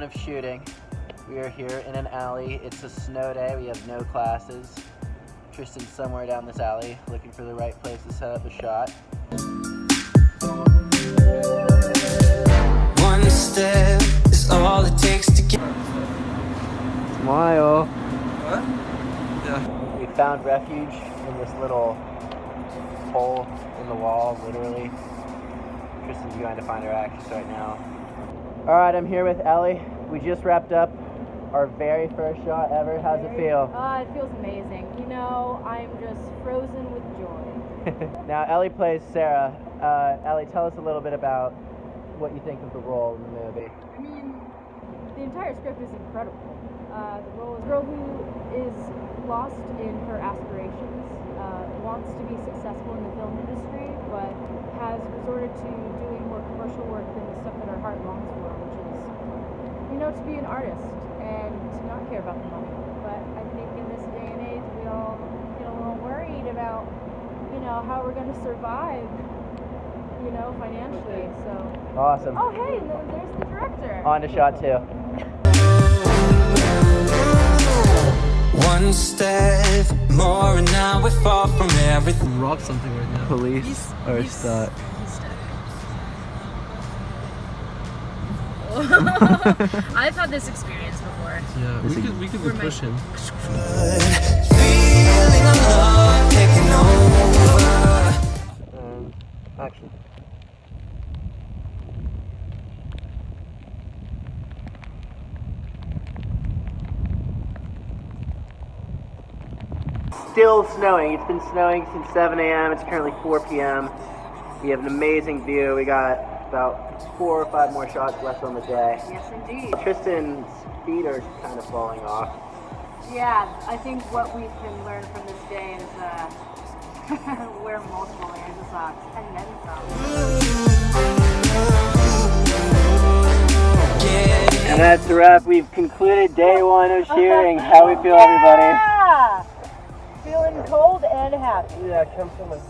one of shooting. We are here in an alley. It's a snow day. We have no classes. Tristan's somewhere down this alley looking for the right place to set up a shot. One step is all it takes to get. Smile. What? Yeah. We found refuge in this little hole in the wall, literally. Tristan's going to find our actress right now. All right, I'm here with Ellie. We just wrapped up our very first shot ever. How's it feel? It feels amazing. You know, I'm just frozen with joy. Now, Ellie plays Sarah. Ellie, tell us a little bit about what you think of the role in the movie. I mean, the entire script is incredible. The role is a girl who is lost in her aspirations, wants to be successful in the film industry, but has resorted to doing more commercial work than the stuff that her heart longs for, which is, you know, to be an artist and to not care about the money. But I think in this day and age, we all get a little worried about, you know, how we're going to survive, you know, financially. So. Awesome. Oh, hey, there's the director. On to shot 2. One step more and now we're far from everything. Rock something right now. Police or stuck? I've had this experience before. Yeah, we could be pushing. Feeling of love taking over. Action. Still snowing. It's been snowing since 7 a.m. It's currently 4 p.m. We have an amazing view. We got about 4 or 5 more shots left on the day. Yes, indeed. Tristan's feet are kind of falling off. Yeah, I think what we can learn from this day is wear multiple layers of socks and then some. And that's the wrap. We've concluded day 1 of shooting. How we feel, everybody? Yeah! Feeling cold and happy. Yeah, come so much.